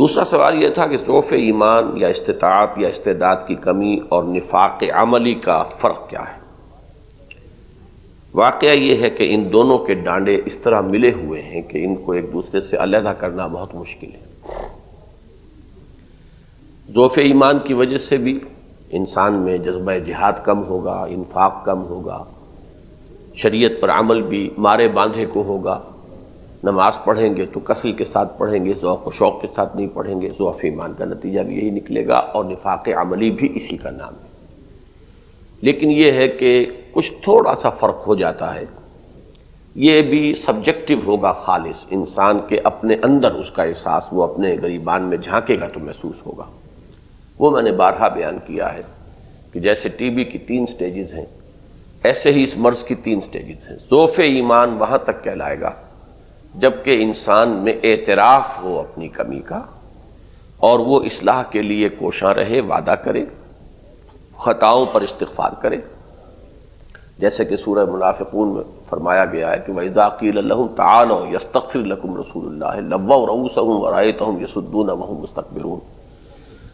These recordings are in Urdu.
دوسرا سوال یہ تھا کہ ضعف ایمان یا استطاعت یا استعداد کی کمی اور نفاق عملی کا فرق کیا ہے؟ واقعہ یہ ہے کہ ان دونوں کے ڈانڈے اس طرح ملے ہوئے ہیں کہ ان کو ایک دوسرے سے علیحدہ کرنا بہت مشکل ہے۔ ضعف ایمان کی وجہ سے بھی انسان میں جذبہ جہاد کم ہوگا، انفاق کم ہوگا، شریعت پر عمل بھی مارے باندھے کو ہوگا، نماز پڑھیں گے تو کسل کے ساتھ پڑھیں گے، ذوق و شوق کے ساتھ نہیں پڑھیں گے۔ ضعف ایمان کا نتیجہ بھی یہی نکلے گا، اور نفاق عملی بھی اسی کا نام ہے۔ لیکن یہ ہے کہ کچھ تھوڑا سا فرق ہو جاتا ہے، یہ بھی سبجیکٹو ہوگا، خالص انسان کے اپنے اندر اس کا احساس، وہ اپنے گریبان میں جھانکے گا تو محسوس ہوگا۔ وہ میں نے بارہا بیان کیا ہے کہ جیسے ٹی بی کی 3 سٹیجز ہیں، ایسے ہی اس مرض کی 3 سٹیجز ہیں۔ ضعف ایمان وہاں تک کہلائے گا جبکہ انسان میں اعتراف ہو اپنی کمی کا، اور وہ اصلاح کے لیے کوشاں رہے، وعدہ کرے، خطاؤں پر استغفار کرے، جیسے کہ سورہ منافقون میں فرمایا گیا ہے کہ وَإِذَا قِيلَ لَهُمْ تَعَالَوْا يَسْتَغْفِرْ لَكُمْ رَسُولُ اللَّهِ لَوَّوْا رُءُوسَهُمْ وَرَأَيْتَهُمْ يَصُدُّونَ وَهُمْ مُسْتَكْبِرُونَ۔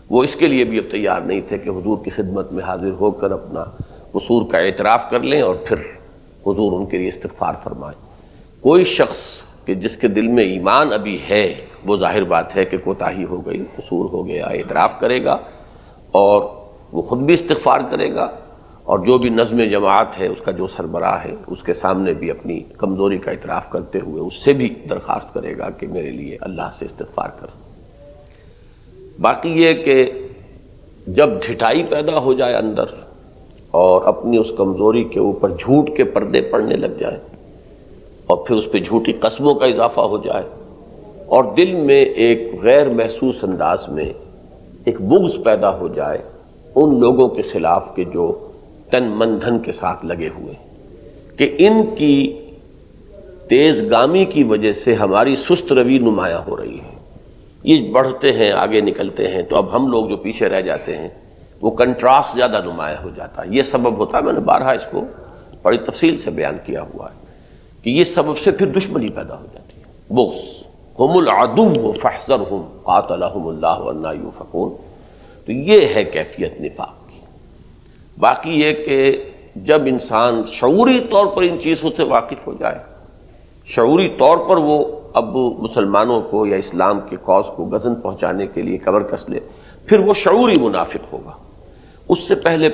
وہ اس کے لیے بھی اب تیار نہیں تھے کہ حضور کی خدمت میں حاضر ہو کر اپنا قصور کا اعتراف کر لیں اور پھر حضور ان کے لیے استغفار فرمائیں۔ کوئی شخص کہ جس کے دل میں ایمان ابھی ہے، وہ ظاہر بات ہے کہ کوتاہی ہو گئی، قصور ہو گیا، اعتراف کرے گا، اور وہ خود بھی استغفار کرے گا، اور جو بھی نظم جماعت ہے، اس کا جو سربراہ ہے، اس کے سامنے بھی اپنی کمزوری کا اعتراف کرتے ہوئے اس سے بھی درخواست کرے گا کہ میرے لیے اللہ سے استغفار کر۔ باقی یہ کہ جب ڈھٹائی پیدا ہو جائے اندر، اور اپنی اس کمزوری کے اوپر جھوٹ کے پردے پڑنے لگ جائیں، اور پھر اس پہ جھوٹی قسموں کا اضافہ ہو جائے، اور دل میں ایک غیر محسوس انداز میں ایک بغض پیدا ہو جائے ان لوگوں کے خلاف کہ جو تن من دھن کے ساتھ لگے ہوئے ہیں، کہ ان کی تیز گامی کی وجہ سے ہماری سست روی نمایاں ہو رہی ہے، یہ بڑھتے ہیں، آگے نکلتے ہیں، تو اب ہم لوگ جو پیچھے رہ جاتے ہیں، وہ کنٹراسٹ زیادہ نمایاں ہو جاتا ہے۔ یہ سبب ہوتا ہے، میں نے بارہا اس کو بڑی تفصیل سے بیان کیا ہوا ہے کہ یہ سبب سے پھر دشمنی پیدا ہو جاتی ہے، بغض۔ ہم العدو فاحذرہم قاتلہم اللہ انا یؤفکون۔ تو یہ ہے کیفیت نفاق کی۔ باقی یہ کہ جب انسان شعوری طور پر ان چیزوں سے واقف ہو جائے، شعوری طور پر وہ اب مسلمانوں کو یا اسلام کے کاز کو گزن پہنچانے کے لیے کمر کس لے، پھر وہ شعوری منافق ہوگا۔ اس سے پہلے